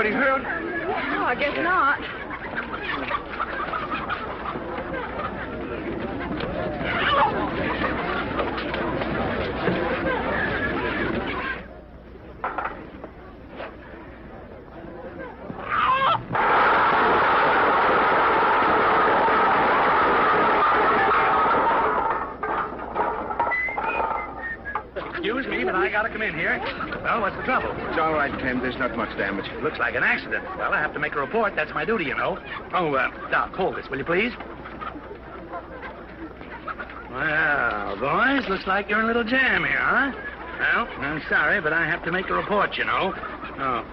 Anybody hurt? Oh, I guess not. Excuse me, but I gotta come in here. Well, what's the trouble? It's all right, Ken. There's not much damage. Looks like an accident. Well, I have to make a report. That's my duty, you know. Oh, Doc, hold this, will you please? Well, boys, looks like you're in a little jam here, huh? Well, I'm sorry, but I have to make a report, you know. Oh,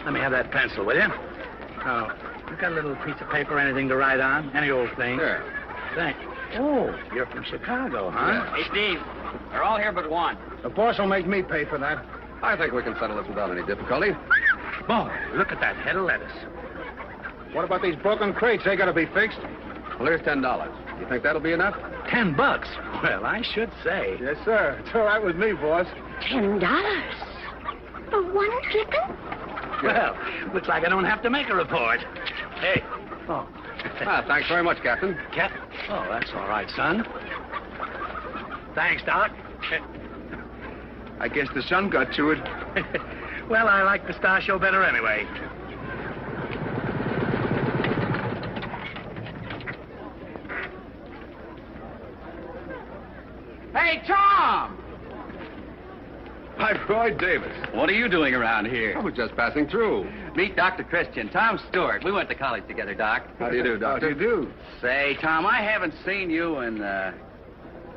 let me have that pencil, will you? Oh, you got a little piece of paper, anything to write on? Any old thing? Sure. Thanks. Oh, you're from Chicago, huh? Yeah. Hey, Steve, they're all here but one. The boss will make me pay for that. I think we can settle this without any difficulty. Boy, look at that head of lettuce. What about these broken crates? They gotta be fixed. Well, here's $10. You think that'll be enough? $10? Well, I should say. Yes, sir. It's all right with me, boss. $10 for one chicken? Well, looks like I don't have to make a report. Hey. Oh. Thanks very much, Captain. Oh, that's all right, son. Thanks, Doc. I guess the sun got to it. Well, I like pistachio better anyway. Hey, Tom! Hi, Roy Davis. What are you doing around I here? was just passing through. Meet Dr. Christian, Tom Stewart. We went to college together, Doc. How do you do, Doctor? How do you do? Say, Tom, I haven't seen you in,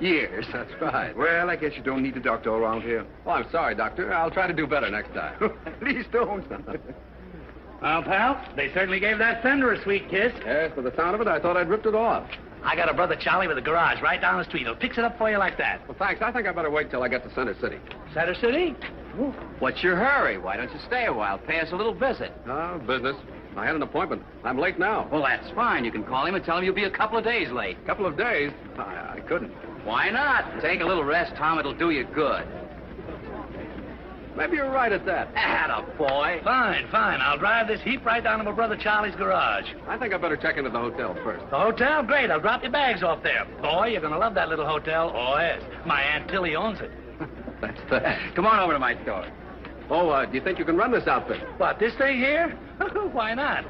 years. That's right. Well, I guess you don't need a doctor around here. Well, I'm sorry, Doctor. I'll try to do better next time. Please don't. Well, pal, they certainly gave that fender a sweet kiss. Yes, for the sound of it, I thought I'd ripped it off. I got a brother Charlie with a garage right down the street. He'll fix it up for you like that. Well, thanks. I think I better wait till I get to Center City. Center City? What's your hurry? Why don't you stay a while? Pay us a little visit. Oh, business. I had an appointment. I'm late now. Well, that's fine. You can call him and tell him you'll be a couple of days late. A couple of days? I couldn't. Why not? Take a little rest, Tom. It'll do you good. Maybe you're right at that. Attaboy. Fine. I'll drive this heap right down to my brother Charlie's garage. I think I better check into the hotel first. The hotel? Great. I'll drop your bags off there. Boy, you're going to love that little hotel. Oh, yes. My Aunt Tilly owns it. That's that. Come on over to my store. Oh, do you think you can run this outfit? What, this thing here? Why not?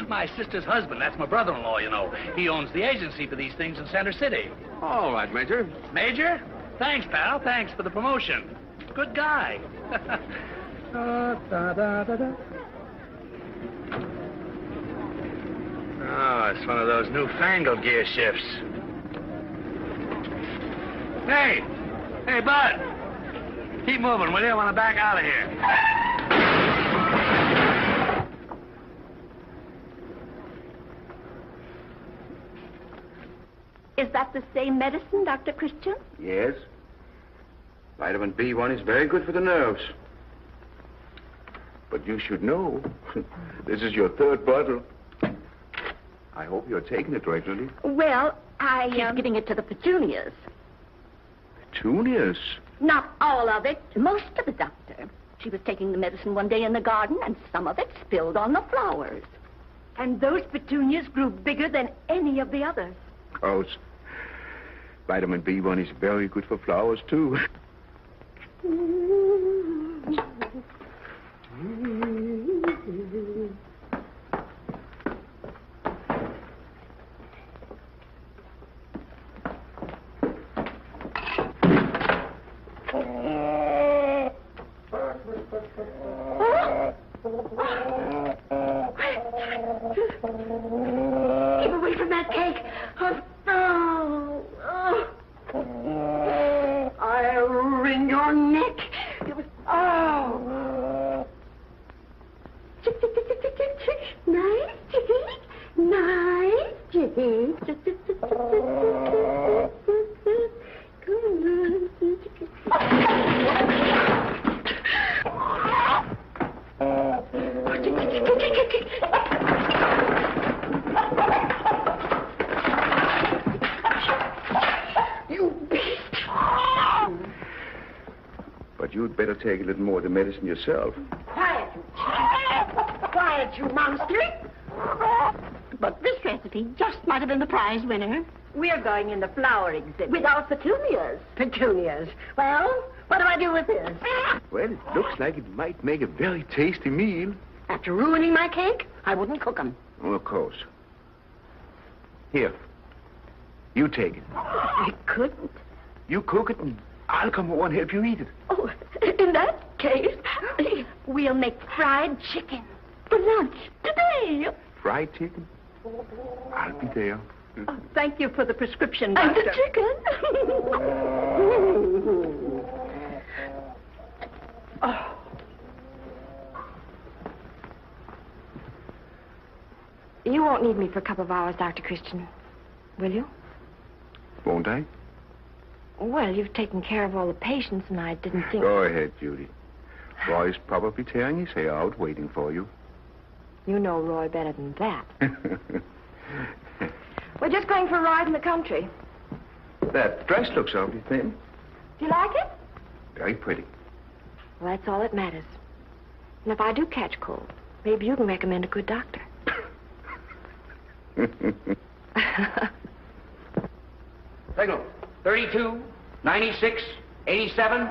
My sister's husband, that's my brother-in-law, you know. He owns the agency for these things in Center City. All right, Major. Major? Thanks, pal. Thanks for the promotion. Good guy. Oh, it's one of those newfangled gear shifts. Hey, Bud. Keep moving, will you? I want to back out of here. Is that the same medicine, Dr. Christian? Yes. Vitamin B1 is very good for the nerves. But you should know, this is your third bottle. I hope you're taking it regularly. Well, She's giving it to the petunias. Petunias? Not all of it, most of it, Doctor. She was taking the medicine one day in the garden, and some of it spilled on the flowers. And those petunias grew bigger than any of the others. Gross. Vitamin B1 is very good for flowers, too. Keep away from that cake. I'll wring your neck. Nice chicken. Nice chicken. You beast. But you'd better take a little more of the medicine yourself. Quiet, you. Quiet, you monster. But this recipe just might have been the prize winner. We're going in the flower exhibit. With our petunias. Petunias. Well, what do I do with this? Well, it looks like it might make a very tasty meal. After ruining my cake, I wouldn't cook them. Oh, of course. Here. You take it. I couldn't. You cook it and I'll come over and help you eat it. Oh, in that case, we'll make fried chicken for lunch today. Fried chicken? I'll be there. Oh, thank you for the prescription, Doctor. And the chicken. Oh. You won't need me for a couple of hours, Dr. Christian, will you? Won't I? Well, you've taken care of all the patients, and I didn't think... Go ahead, Judy. Roy's probably tearing his hair out waiting for you. You know Roy better than that. We're just going for a ride in the country. That dress looks awfully thin. Do you like it? Very pretty. Well, that's all that matters. And if I do catch cold, maybe you can recommend a good doctor. Signal. 32, 96, 87.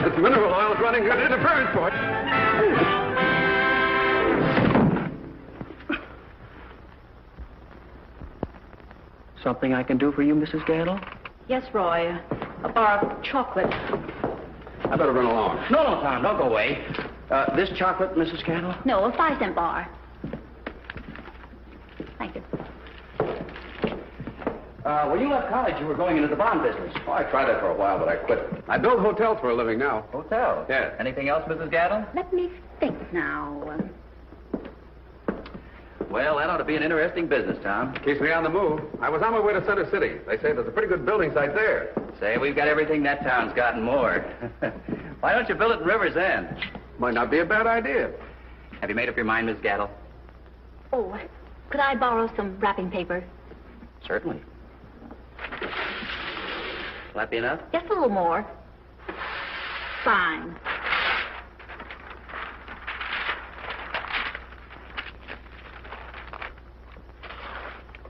This mineral oil's running good interference for it. Something I can do for you, Mrs. Gadel? Yes, Roy. A bar of chocolate. I better run along. No, Tom, don't go away. This chocolate, Mrs. Gadel? No, a 5-cent bar. Thank you. When you left college, you were going into the bond business. Oh, I tried that for a while, but I quit. I build hotels for a living now. Hotel? Yes. Anything else, Mrs. Gadel? Let me think now. Well, that ought to be an interesting business, Tom. Keeps me on the move. I was on my way to Center City. They say there's a pretty good building site there. Say, we've got everything that town's got and more. Why don't you build it in River's End? Might not be a bad idea. Have you made up your mind, Miss Gadel? Oh, could I borrow some wrapping paper? Certainly. Will that be enough? Just a little more. Fine.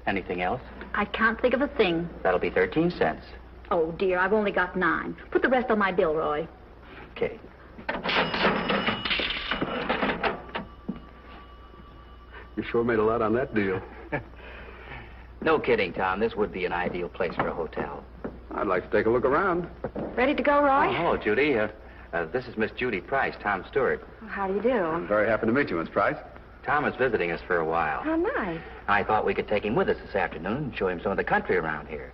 Anything else? I can't think of a thing. That'll be 13 cents. Oh, dear, I've only got 9. Put the rest on my bill, Roy. Okay. You sure made a lot on that deal. No kidding, Tom. This would be an ideal place for a hotel. I'd like to take a look around. Ready to go, Roy? Oh, hello, Judy. This is Miss Judy Price, Tom's steward. Oh, how do you do? I'm very happy to meet you, Miss Price. Tom is visiting us for a while. How nice. I thought we could take him with us this afternoon and show him some of the country around here.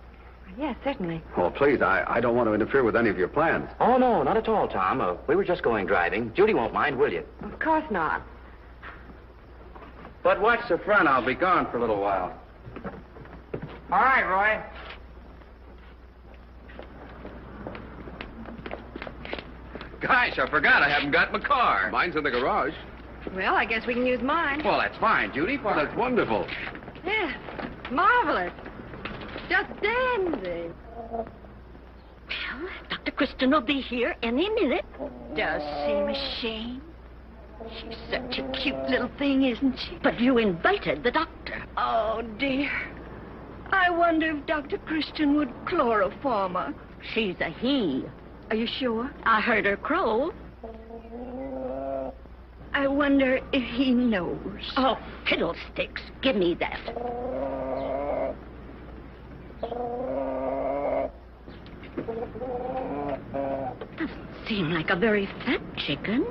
Yes, certainly. Oh, please, I don't want to interfere with any of your plans. Oh, no, not at all, Tom. We were just going driving. Judy won't mind, will you? Of course not. But watch the front. I'll be gone for a little while. All right, Roy. Gosh, I forgot I haven't got my car. Mine's in the garage. Well, I guess we can use mine. Well, that's fine, Judy. Well, that's wonderful. Yes, marvelous. Just dandy. Well, Dr. Kristen will be here any minute. Does seem a shame. She's such a cute little thing, isn't she? But you invited the doctor. Oh, dear. I wonder if Dr. Christian would chloroform her. She's a he. Are you sure? I heard her crow. I wonder if he knows. Oh, fiddlesticks. Give me that. Doesn't seem like a very fat chicken.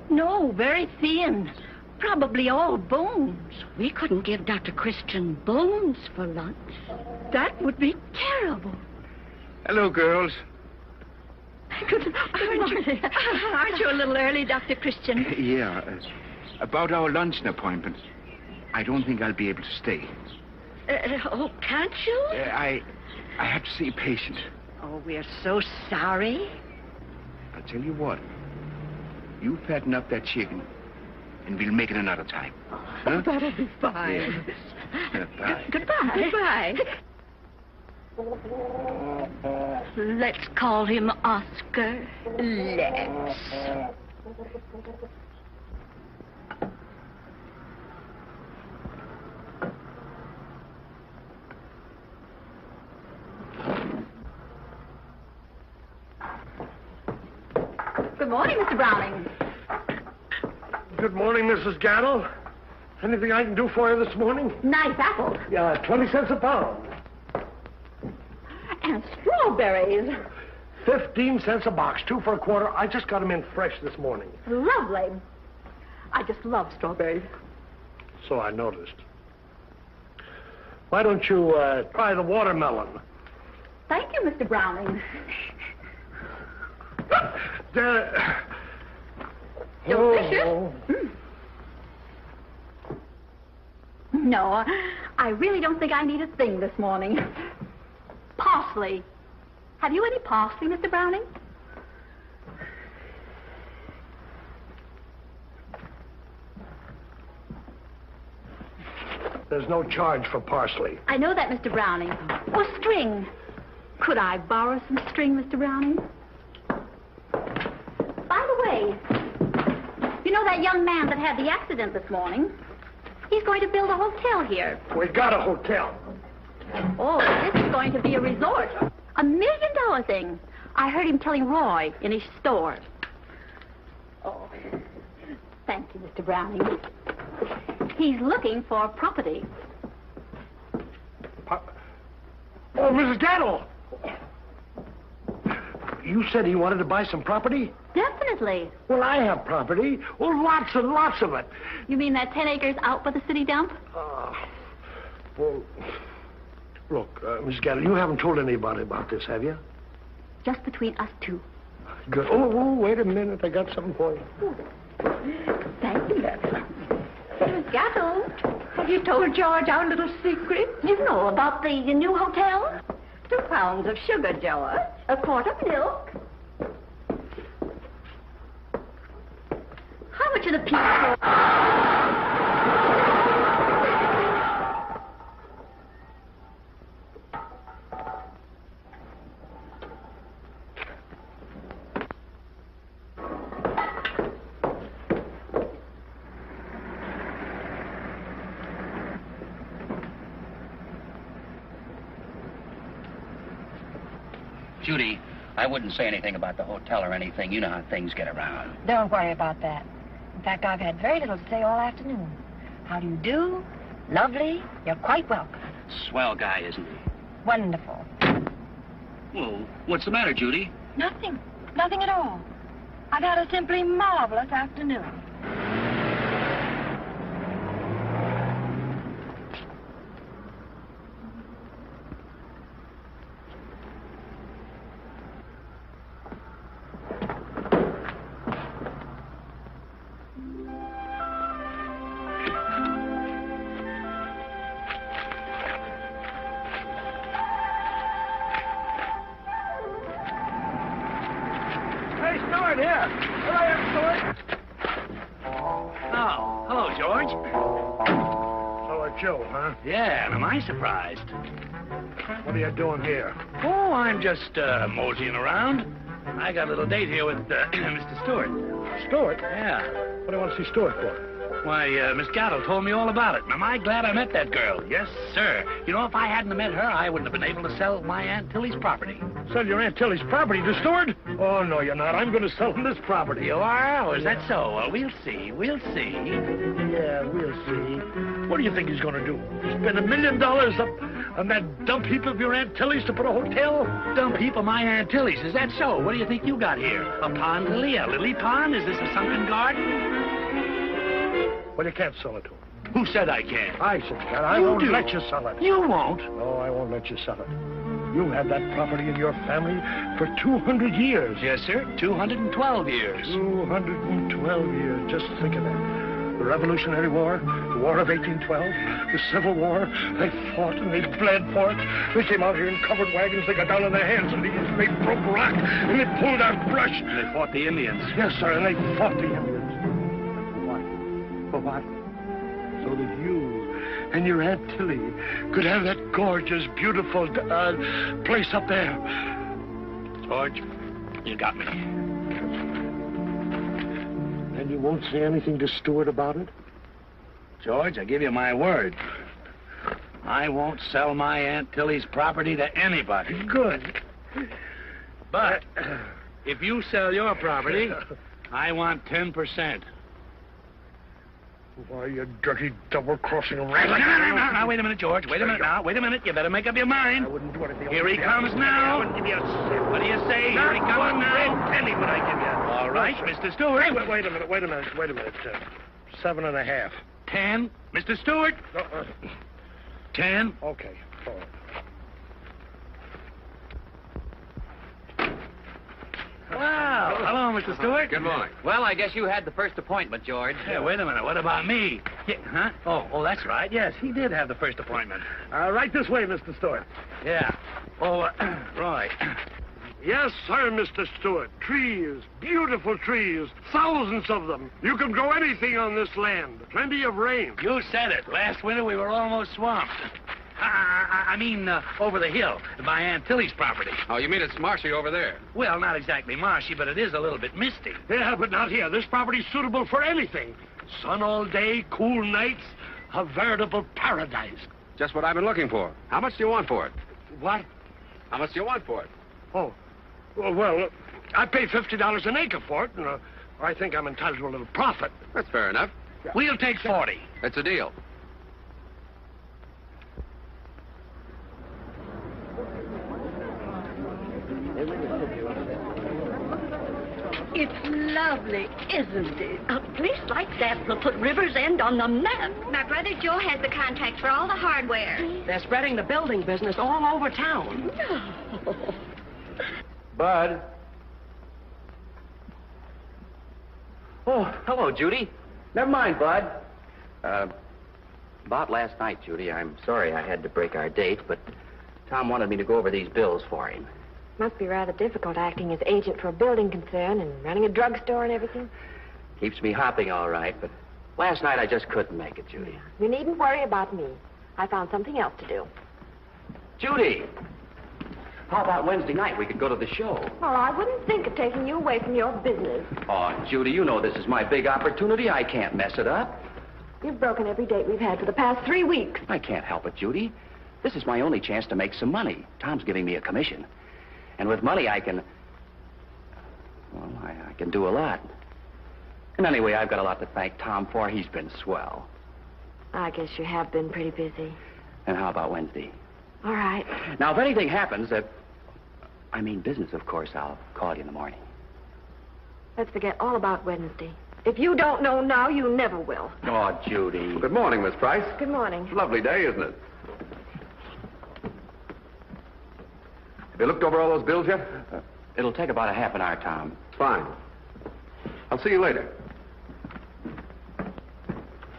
No, very thin. Probably all bones. We couldn't give Dr. Christian bones for lunch. That would be terrible. Hello, girls. Good morning. Aren't you a little early, Dr. Christian? Yeah, about our luncheon appointment. I don't think I'll be able to stay. Oh, can't you? I have to see a patient. Oh, we're so sorry. I'll tell you what. You fatten up that chicken, and we'll make it another time. Huh? That'll be fine. Yeah. Bye. Goodbye. Goodbye. Let's call him Oscar. Let's. Good morning, Mr. Browning. Good morning, Mrs. Gattle. Anything I can do for you this morning? Nice apples. Yeah, 20 cents a pound. And strawberries. 15 cents a box, 2 for a quarter. I just got them in fresh this morning. Lovely. I just love strawberries. So I noticed. Why don't you try the watermelon? Thank you, Mr. Browning. Delicious. Oh. No, I really don't think I need a thing this morning. Parsley. Have you any parsley, Mr. Browning? There's no charge for parsley. I know that, Mr. Browning. Or string. Could I borrow some string, Mr. Browning? By the way, you know that young man that had the accident this morning? He's going to build a hotel here. We got a hotel. Oh, this is going to be a resort. $1 million thing. I heard him telling Roy in his store. Oh, thank you, Mr. Browning. He's looking for property. Oh, Mrs. Gattle! You said he wanted to buy some property? Definitely. Well, I have property. Oh, lots and lots of it. You mean that 10 acres out by the city dump? Well, look, Mrs. Gattle, you haven't told anybody about this, have you? Just between us two. Good. Oh, wait a minute. I got something for you. Thank you, Lovett. Miss Gatto, have you told George our little secret? You know about the new hotel? 2 pounds of sugar, George. A quart of milk. How much are the people? Judy, I wouldn't say anything about the hotel or anything. You know how things get around. Don't worry about that. In fact, I've had very little to say all afternoon. How do you do? Lovely. You're quite welcome. Swell guy, isn't he? Wonderful. Well, what's the matter, Judy? Nothing. Nothing at all. I've had a simply marvelous afternoon. Yeah, and am I surprised? What are you doing here? Oh, I'm just moseying around. I got a little date here with Mr. Stewart. Stewart? Yeah. What do you want to see Stewart for? Why, Miss Gattle told me all about it. And am I glad I met that girl? Yes, sir. You know, if I hadn't met her, I wouldn't have been able to sell my Aunt Tillie's property. Sell your Aunt Tillie's property to Stewart? Oh, no, you're not. I'm going to sell him this property. You are? Oh, is that so? Well, we'll see. We'll see. Yeah, we'll see. What do you think he's going to do? Spend $1 million up on that dump heap of your Aunt Tillie's to put a hotel? Dump heap of my Aunt Tillie's. Is that so? What do you think you got here? A pond lily? A lily pond? Is this a sunken garden? Well, you can't sell it to him. Who said I can't? I said that. I won't let you sell it. You won't? No, I won't let you sell it. You had that property in your family for 200 years. Yes, sir. 212 years. 212 years. Just think of that. The Revolutionary War, the War of 1812, the Civil War. They fought and they bled for it. They came out here in covered wagons. They got down on their hands and knees. They broke rock and they pulled out brush. And they fought the Indians. Yes, sir, and they fought the Indians. For what? For what? So that you and your Aunt Tilly could have that gorgeous, beautiful place up there. George, you got me. And you won't say anything to Stewart about it? George, I give you my word. I won't sell my Aunt Tilly's property to anybody. Good. But if you sell your property, I want 10%. Why, you dirty double-crossing rat. Now, wait a minute, George. Wait a minute now. Wait a minute. You better make up your mind. I wouldn't do anything. Here he comes now. I wouldn't give you a cent. What do you say? Here he comes now. Red penny would I give you. All right, Mr. Stewart. Hey, wait a minute. 7.5. 10. Mr. Stewart. 10. Okay, all right. Wow. Hello, Mr. Stewart. Good morning. Well, I guess you had the first appointment, George. Hey, wait a minute. What about me? Yeah, huh? Oh, that's right. Yes, he did have the first appointment. Right this way, Mr. Stewart. Yeah. Oh, Roy. Yes, sir, Mr. Stewart. Trees, beautiful trees, thousands of them. You can grow anything on this land. Plenty of rain. You said it. Last winter we were almost swamped. I mean, over the hill, by Aunt Tilly's property. Oh, you mean it's marshy over there? Well, not exactly marshy, but it is a little bit misty. Yeah, but not here. This property's suitable for anything. Sun all day, cool nights, a veritable paradise. Just what I've been looking for. How much do you want for it? What? How much do you want for it? Oh, well, I pay $50 an acre for it, and I think I'm entitled to a little profit. That's fair enough. We'll take 40. It's a deal. It's lovely, isn't it? A place like that will put River's End on the map. My brother Joe has the contacts for all the hardware. They're spreading the building business all over town. Bud. Oh, hello, Judy. Never mind, Bud. About last night, Judy, I'm sorry I had to break our date, but Tom wanted me to go over these bills for him. Must be rather difficult acting as agent for a building concern and running a drugstore and everything. Keeps me hopping all right, but last night I just couldn't make it, Judy. You needn't worry about me. I found something else to do. Judy! How about Wednesday night? We could go to the show. Well, I wouldn't think of taking you away from your business. Oh, Judy, you know this is my big opportunity. I can't mess it up. You've broken every date we've had for the past 3 weeks. I can't help it, Judy. This is my only chance to make some money. Tom's giving me a commission. And with money, I can... Well, I can do a lot. And anyway, I've got a lot to thank Tom for. He's been swell. I guess you have been pretty busy. And how about Wednesday? All right. Now, if anything happens, I mean business, of course, I'll call you in the morning. Let's forget all about Wednesday. If you don't know now, you never will. Oh, Judy. Well, good morning, Miss Price. Good morning. It's a lovely day, isn't it? Have you looked over all those bills yet? It'll take about a half an hour, Tom. Fine. I'll see you later.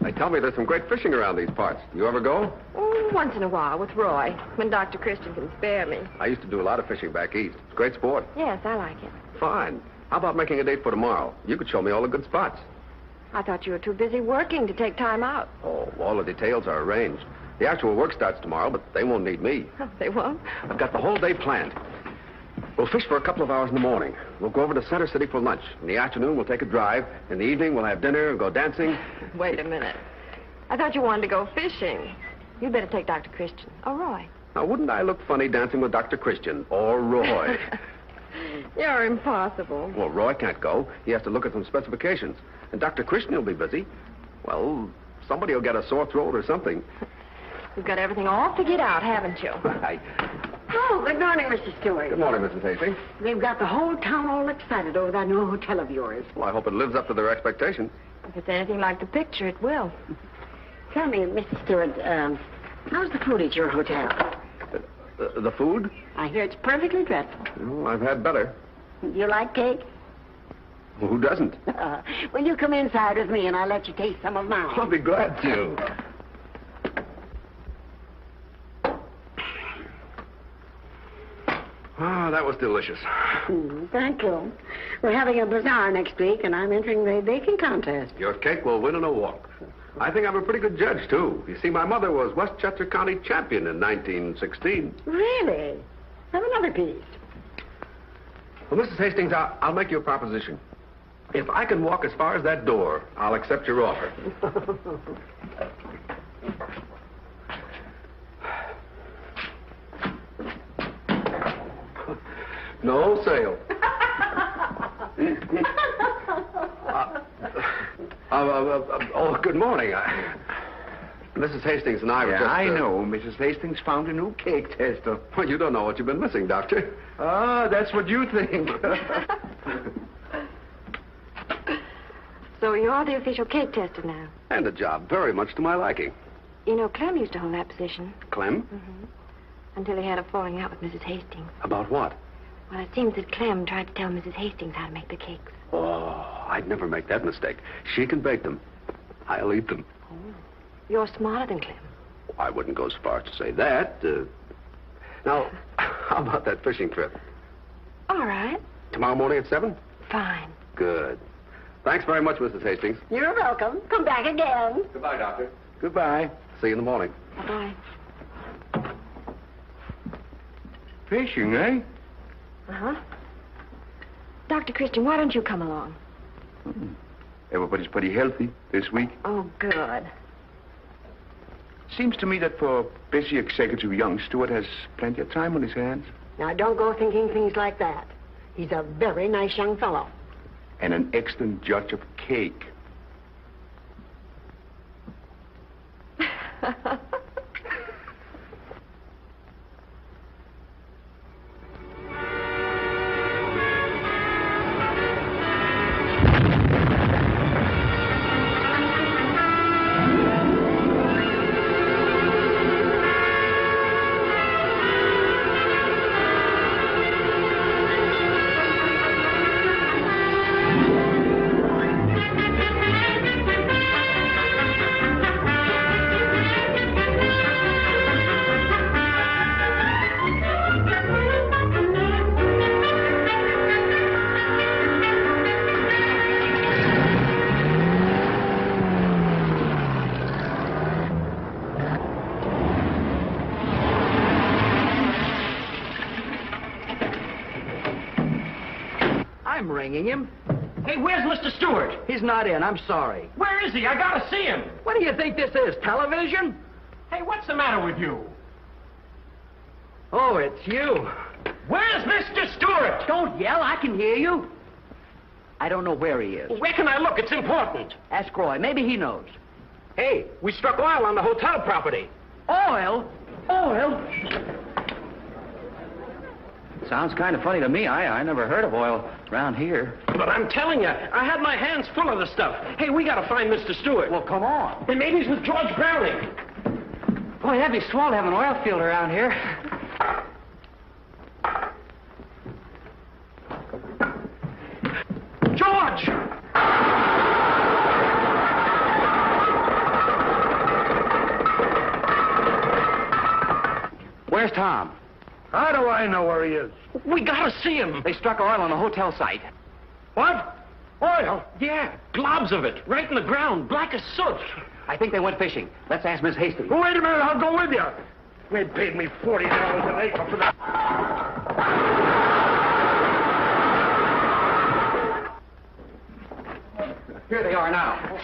They tell me there's some great fishing around these parts. You ever go? Oh, once in a while with Roy, when Dr. Christian can spare me. I used to do a lot of fishing back east. It's great sport. Yes, I like it. Fine. How about making a date for tomorrow? You could show me all the good spots. I thought you were too busy working to take time out. Oh, all the details are arranged. The actual work starts tomorrow, but they won't need me. Oh, they won't? I've got the whole day planned. We'll fish for a couple of hours in the morning. We'll go over to Center City for lunch. In the afternoon, we'll take a drive. In the evening, we'll have dinner, go dancing. Wait a minute. I thought you wanted to go fishing. You'd better take Dr. Christian. Oh, Roy. Now, wouldn't I look funny dancing with Dr. Christian or Roy? You're impossible. Well, Roy can't go. He has to look at some specifications. And Dr. Christian will be busy. Well, somebody will get a sore throat or something. You've got everything all figured out, haven't you? Oh, good morning, Mr. Stewart. Good morning, Mrs. Hastings. They've got the whole town all excited over that new hotel of yours. Well, I hope it lives up to their expectations. If it's anything like the picture, it will. Tell me, Mr. Stewart, how's the food at your hotel? The food? I hear it's perfectly dreadful. Well, I've had better. Do you like cake? Well, who doesn't? Will you come inside with me and I'll let you taste some of mine? I'll be glad to. Ah, that was delicious. Thank you. We're having a bazaar next week, and I'm entering the baking contest. Your cake will win in a walk. I think I'm a pretty good judge, too. You see, my mother was Westchester County champion in 1916. Really? Have another piece. Well, Mrs. Hastings, I'll make you a proposition. If I can walk as far as that door, I'll accept your offer. No sale. Oh, good morning. Mrs. Hastings and I were just... I know. Mrs. Hastings found a new cake tester. Well, you don't know what you've been missing, Doctor. Ah, that's what you think. So you're the official cake tester now. And a job very much to my liking. You know, Clem used to hold that position. Clem? Mm-hmm. Until he had a falling out with Mrs. Hastings. About what? Well, it seems that Clem tried to tell Mrs. Hastings how to make the cakes. Oh, I'd never make that mistake. She can bake them. I'll eat them. Oh. You're smarter than Clem. I wouldn't go so far as to say that. Now, how about that fishing trip? All right. Tomorrow morning at 7? Fine. Good. Thanks very much, Mrs. Hastings. You're welcome. Come back again. Goodbye, Doctor. Goodbye. See you in the morning. Bye-bye. Fishing, eh? Uh-huh. Dr. Christian, why don't you come along? Everybody's pretty healthy this week. Oh, good. Seems to me that for busy executive young Stewart has plenty of time on his hands. Now, don't go thinking things like that. He's a very nice young fellow. And an excellent judge of cake. I'm ringing him. Hey, where's Mr. Stewart? He's not in. I'm sorry. Where is he? I gotta see him. What do you think this is, television? Hey, what's the matter with you? Oh, it's you. Where's Mr. Stewart? Don't yell. I can hear you. I don't know where he is. Where can I look? It's important. Ask Roy. Maybe he knows. Hey, we struck oil on the hotel property. Oil? Oil? Sounds kind of funny to me. I never heard of oil around here. But I'm telling you, I had my hands full of the stuff. Hey, we gotta find Mr. Stewart. Well, come on. And maybe he's with George Browning. Boy, that'd be swell to have an oil field around here. George! Where's Tom? How do I know where he is? We gotta see him. They struck oil on the hotel site. What? Oil? Yeah, globs of it, right in the ground, black as soot. I think they went fishing. Let's ask Miss Hastings. Wait a minute, I'll go with you. They paid me $40 an acre for that. Here they are now.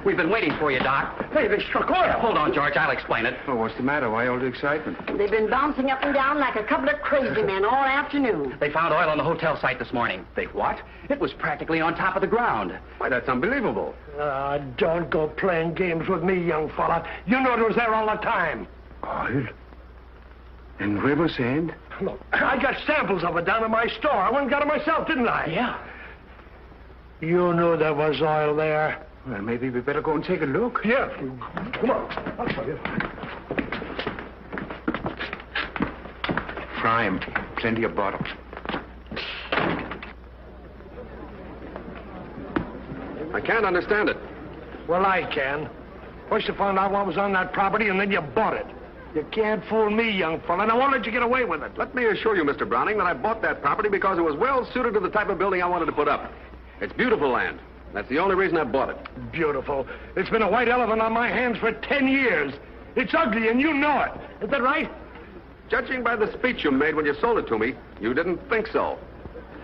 We've been waiting for you, Doc. Hey, they struck oil. Hold on, George. I'll explain it. Oh, what's the matter? Why all the excitement? They've been bouncing up and down like a couple of crazy men all afternoon. They found oil on the hotel site this morning. They what? It was practically on top of the ground. Why, that's unbelievable. Don't go playing games with me, young fella. You know it was there all the time. Oil? And river sand? Look, I got samples of it down at my store. I went and got it myself, didn't I? Yeah. You knew there was oil there. Well, maybe we better go and take a look. Yeah. Come on. I'll show you. Fry 'em. Plenty of bottle. I can't understand it. Well, I can. First you found out what was on that property, and then you bought it. You can't fool me, young fella, and I won't let you get away with it. Let me assure you, Mr. Browning, that I bought that property because it was well suited to the type of building I wanted to put up. It's beautiful land. That's the only reason I bought it. Beautiful. It's been a white elephant on my hands for 10 years. It's ugly, and you know it. Is that right? Judging by the speech you made when you sold it to me, you didn't think so.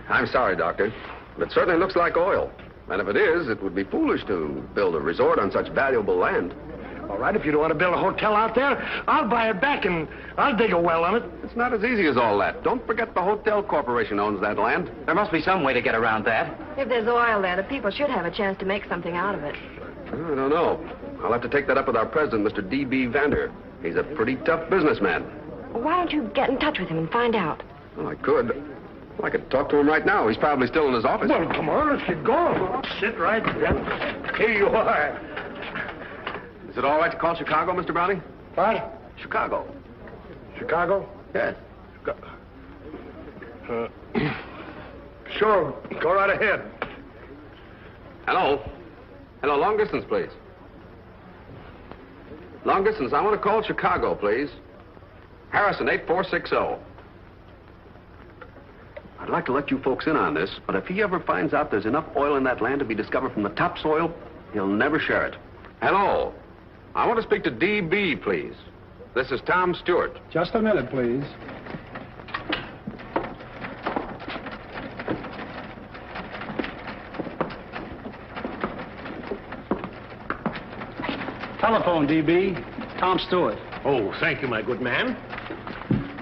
I'm sorry, Doctor, but it certainly looks like oil. And if it is, it would be foolish to build a resort on such valuable land. All right, if you don't want to build a hotel out there, I'll buy it back and I'll dig a well on it. It's not as easy as all that. Don't forget the Hotel Corporation owns that land. There must be some way to get around that. If there's oil there, the people should have a chance to make something out of it. I don't know. I'll have to take that up with our president, Mr. D.B. Vander. He's a pretty tough businessman. Well, why don't you get in touch with him and find out? Well, I could. I could talk to him right now. He's probably still in his office. Well, come on, let's get going. Sit right there. Here you are. Is it all right to call Chicago, Mr. Browning? What? Chicago. Chicago? Yes. Sure, go right ahead. Hello. Hello, long distance, please. Long distance, I want to call Chicago, please. Harrison, 8460. I'd like to let you folks in on this, but if he ever finds out there's enough oil in that land to be discovered from the topsoil, he'll never share it. Hello. I want to speak to D.B., please. This is Tom Stewart. Just a minute, please. Telephone, D.B. Tom Stewart. Oh, thank you, my good man.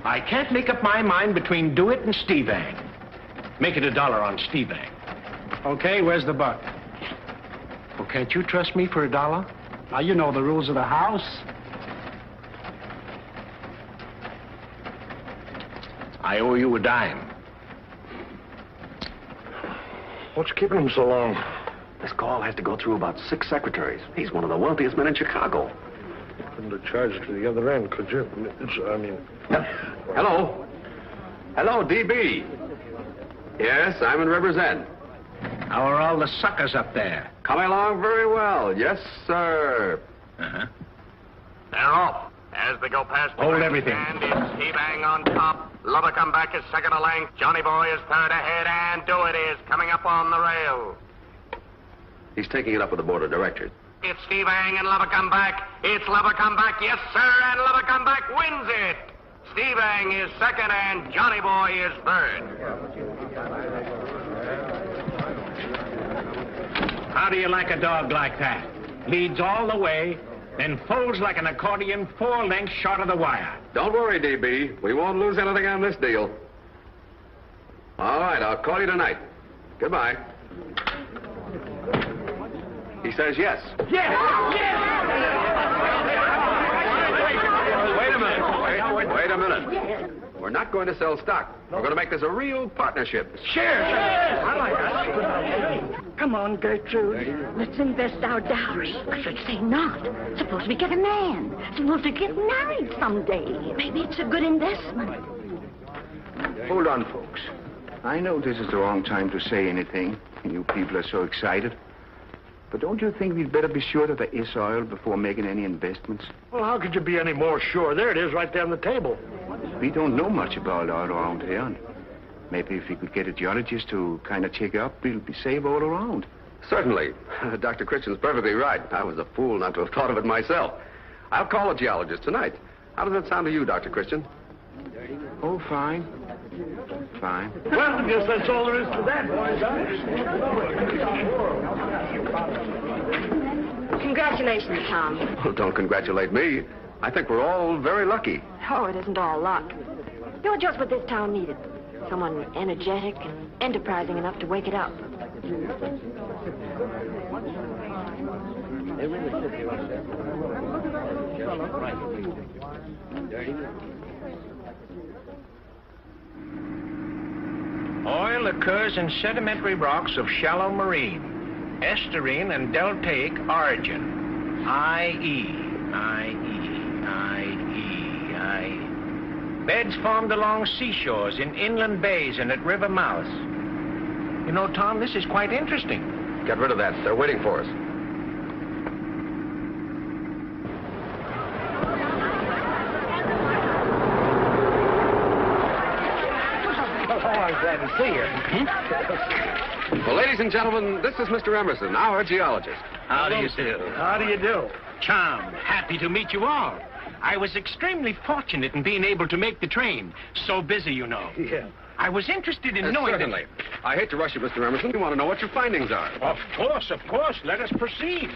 I can't make up my mind between DeWitt and Stevang. Make it $1 on Stevang. Okay, where's the buck? Well, can't you trust me for $1? Now, you know the rules of the house. I owe you a dime. What's keeping him so long? This call has to go through about 6 secretaries. He's one of the wealthiest men in Chicago. Couldn't have charged to the other end, could you? Hello. Hello, D.B. Yes, I'm in River's End. How are all the suckers up there? Coming along very well. Yes, sir. Uh-huh. They're off. As they go past the Hold everything. stand, it's Stevang on top. Lovett come back is second to length. Johnny Boy is third ahead, and DeWitt is coming up on the rail. He's taking it up with the board of directors. It's Stevang and Lovett come back. It's Lovett come back, yes, sir, and Lovett come back wins it. Stevang is second, and Johnny Boy is third. How do you like a dog like that? Leads all the way, then folds like an accordion 4 lengths short of the wire. Don't worry, D.B. We won't lose anything on this deal. All right, I'll call you tonight. Goodbye. He says yes. Yes! Wait a minute. Wait a minute. We're not going to sell stock. We're going to make this a real partnership. Share! I like that. Come on, Gertrude. Let's invest our dowry. I should say not. Suppose we get a man. Suppose we get married someday. Maybe it's a good investment. Hold on, folks. I know this is the wrong time to say anything, and you people are so excited. But don't you think we'd better be sure that there is oil before making any investments? Well, how could you be any more sure? There it is, right there on the table. We don't know much about oil around here. And maybe if we could get a geologist to kind of check up, we'll be safe all around. Certainly. Dr. Christian's perfectly right. I was a fool not to have thought of it myself. I'll call a geologist tonight. How does that sound to you, Dr. Christian? Oh, fine. Fine. Well, I guess that's all there is to that, boys. Congratulations, Tom. Well, don't congratulate me. I think we're all very lucky. Oh, it isn't all luck. You're just what this town needed. Someone energetic and enterprising enough to wake it up. Oil occurs in sedimentary rocks of shallow marine, estuarine and deltaic origin. I-E. Beds formed along seashores, in inland bays, and at river mouths. You know, Tom, this is quite interesting. Get rid of that. They're waiting for us. Oh, I'm glad to see you. Well, ladies and gentlemen, this is Mr. Emerson, our geologist. How do you do? How do you do? Charmed. Happy to meet you all. I was extremely fortunate in being able to make the train. So busy, you know. Yeah. I was interested in knowing Certainly. I hate to rush you, Mr. Emerson. We want to know what your findings are. Of course. Let us proceed.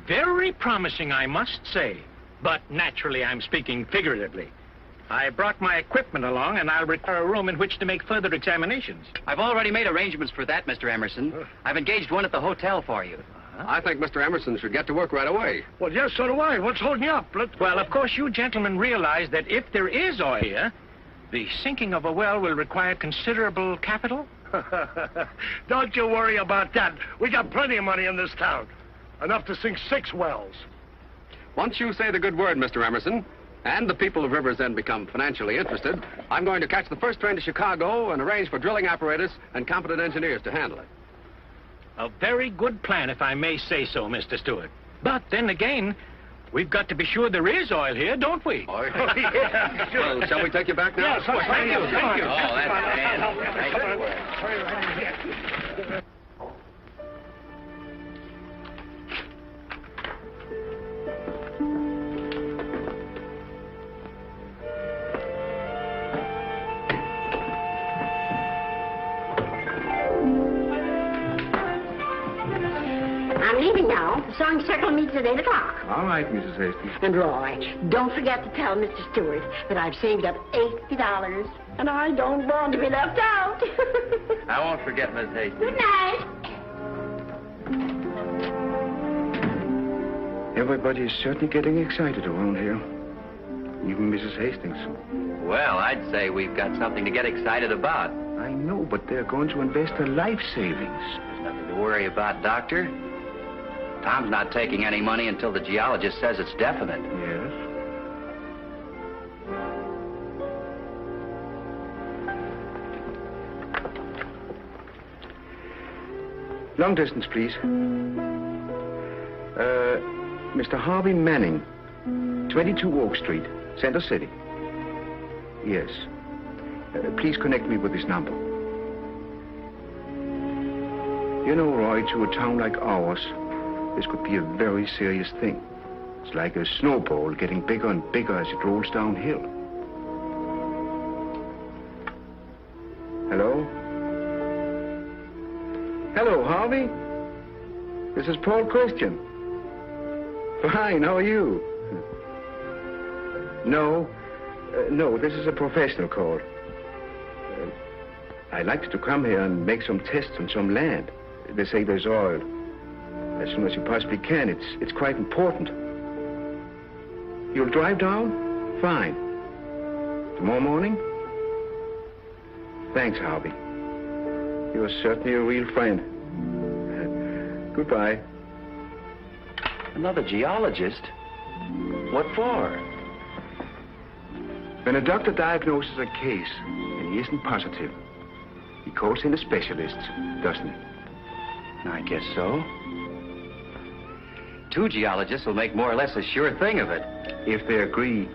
Very promising, I must say. But naturally, I'm speaking figuratively. I brought my equipment along, and I'll require a room in which to make further examinations. I've already made arrangements for that, Mr. Emerson. I've engaged one at the hotel for you. I think Mr. Emerson should get to work right away. Well, yes, so do I. What's holding you up? Well, of course, you gentlemen realize that if there is oil here, the sinking of a well will require considerable capital. Don't you worry about that. We got plenty of money in this town. Enough to sink 6 wells. Once you say the good word, Mr. Emerson, and the people of Rivers End become financially interested, I'm going to catch the first train to Chicago and arrange for drilling apparatus and competent engineers to handle it. A very good plan, if I may say so, Mr. Stewart. But then again, we've got to be sure there is oil here, don't we? Oh, yeah. Well, shall we take you back now? Yes, thank you. Oh, that's fantastic. I'm leaving now. The sewing circle meets at 8 o'clock. All right, Mrs. Hastings. And Roy, don't forget to tell Mr. Stewart that I've saved up $80, and I don't want to be left out. I won't forget, Miss Hastings. Good night. Everybody is certainly getting excited around here. Even Mrs. Hastings. Well, I'd say we've got something to get excited about. I know, but they're going to invest their life savings. There's nothing to worry about, Doctor. Tom's not taking any money until the geologist says it's definite. Yes. Long distance, please. Mr. Harvey Manning, 22 Oak Street, Center City. Yes. Please connect me with this number. You know, Roy, to a town like ours, this could be a very serious thing. It's like a snowball getting bigger and bigger as it rolls downhill. Hello? Hello, Harvey? This is Paul Christian. Fine, how are you? No, this is a professional call. I'd like you to come here and make some tests on some land. They say there's oil. As soon as you possibly can. It's quite important. You'll drive down? Fine. Tomorrow morning? Thanks, Harvey. You're certainly a real friend. Goodbye. Another geologist? What for? When a doctor diagnoses a case and he isn't positive, he calls in the specialists, doesn't he? I guess so. 2 geologists will make more or less a sure thing of it. If they agree.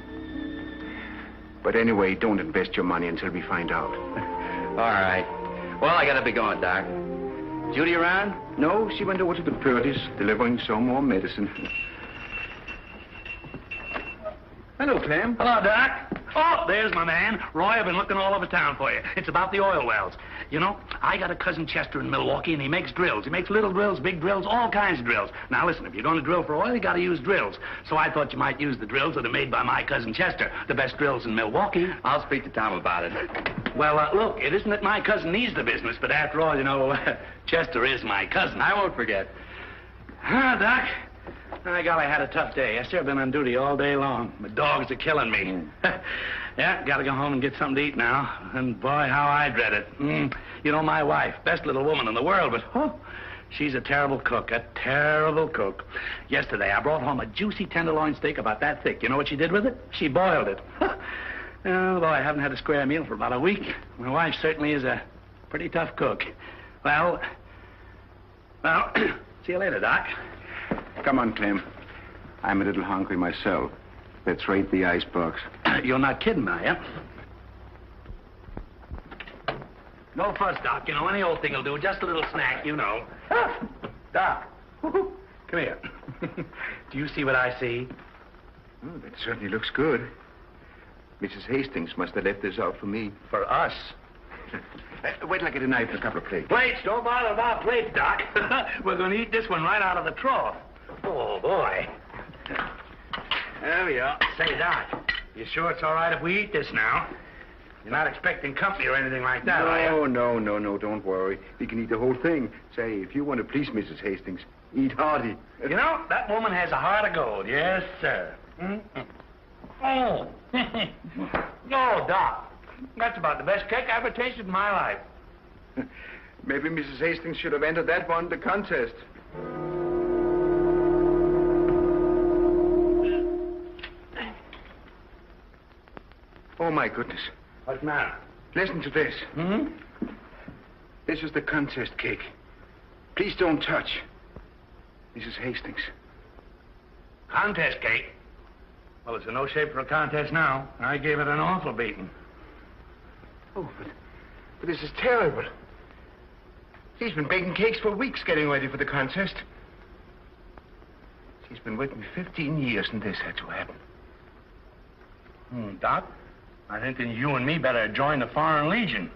But anyway, don't invest your money until we find out. All right. Well, I gotta be going, Doc. Judy around? No, she went over to the Purdy's, delivering some more medicine. Hello, Clem. Hello, Doc. Oh, there's my man. Roy, I've been looking all over town for you. It's about the oil wells. You know, I got a cousin Chester in Milwaukee, and he makes drills. He makes little drills, big drills, all kinds of drills. Now, listen, if you're going to drill for oil, you got to use drills. So I thought you might use the drills that are made by my cousin Chester, the best drills in Milwaukee. I'll speak to Tom about it. Well, look, it isn't that my cousin needs the business, but after all, you know, Chester is my cousin. I won't forget. Doc. By golly, I had a tough day. I've been on duty all day long. My dogs are killing me. Yeah, gotta go home and get something to eat now. And boy, how I dread it. You know, my wife, best little woman in the world, but she's a terrible cook, a terrible cook. Yesterday, I brought home a juicy tenderloin steak about that thick. You know what she did with it? She boiled it. Oh, boy, I haven't had a square meal for about a week. My wife certainly is a pretty tough cook. Well, see you later, Doc. Come on, Clem. I'm a little hungry myself. Let's rate the icebox. You're not kidding, are you? No fuss, Doc. You know, any old thing will do. Just a little snack, you know. Doc. Come here. Do you see what I see? Oh, that certainly looks good. Mrs. Hastings must have left this out for me. For us. Wait till I get a knife and a couple of plates. Plates? Don't bother about plates, Doc. We're going to eat this one right out of the trough. Oh, boy. There we are. Say, Doc, you sure it's all right if we eat this now? You're not expecting company or anything like that, are you? No, don't worry. We can eat the whole thing. Say, if you want to please Mrs. Hastings, eat hearty. You know, that woman has a heart of gold. Yes, sir. Oh. Oh, Doc. That's about the best cake I ever tasted in my life. Maybe Mrs. Hastings should have entered that one, the contest. Oh, my goodness. What's the matter? Listen to this. This is the contest cake. Please don't touch. Mrs. Hastings. Contest cake? Well, it's in no shape for a contest now. I gave it an awful beating. Oh, but this is terrible. She's been baking cakes for weeks getting ready for the contest. She's been waiting 15 years and this had to happen. Doc, I think that you and me better join the Foreign Legion.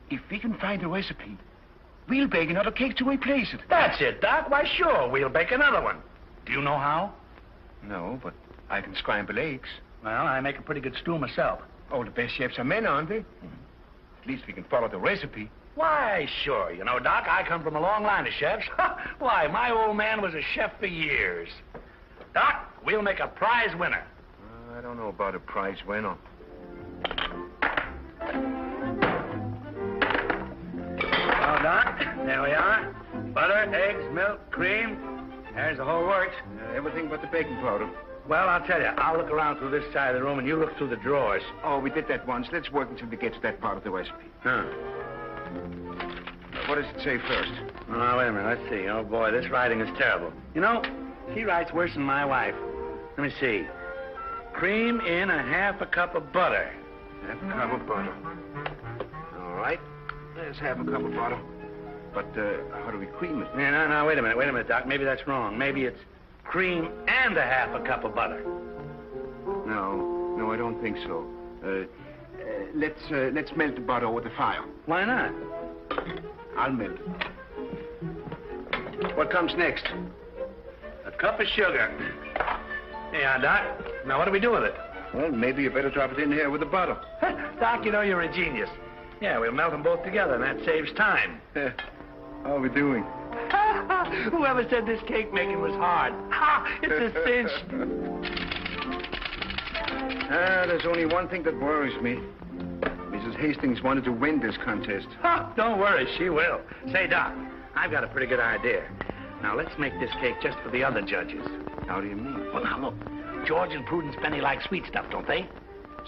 If we can find a recipe, we'll bake another cake to replace it. That's it, Doc. Why, sure, we'll bake another one. Do you know how? No, but I can scramble eggs. Well, I make a pretty good stew myself. Oh, the best chefs are men, aren't they? At least we can follow the recipe. Why, sure. You know, Doc, I come from a long line of chefs. Why, my old man was a chef for years. Doc, we'll make a prize winner. I don't know about a prize winner. Well, Doc, there we are. Butter, eggs, milk, cream. There's the whole works. Everything but the baking powder. Well, I'll tell you. I'll look around through this side of the room, and you look through the drawers. Oh, we did that once. Let's work until we get to that part of the recipe. What does it say first? Oh, wait a minute. Let's see. Oh, boy, this writing is terrible. You know, she writes worse than my wife. Let me see. Cream in a half a cup of butter. Half a cup of butter. All right. There's half a cup of butter. But how do we cream it? Yeah, no, wait a minute, Doc. Maybe that's wrong. Maybe it's cream and a half a cup of butter. No, I don't think so. Let's melt the butter over the fire. Why not? I'll melt it. What comes next? A cup of sugar. Yeah, Doc. Now, what do we do with it? Well, maybe you better drop it in here with the butter. Doc, you know you're a genius. Yeah, we'll melt them both together, and that saves time. How are we doing? Whoever said this cake making was hard? It's a cinch. There's only one thing that worries me. Mrs. Hastings wanted to win this contest. Don't worry, she will. Say, Doc, I've got a pretty good idea. Now, let's make this cake just for the other judges. How do you mean? Well, now, look. George and Prudence Penny like sweet stuff, don't they?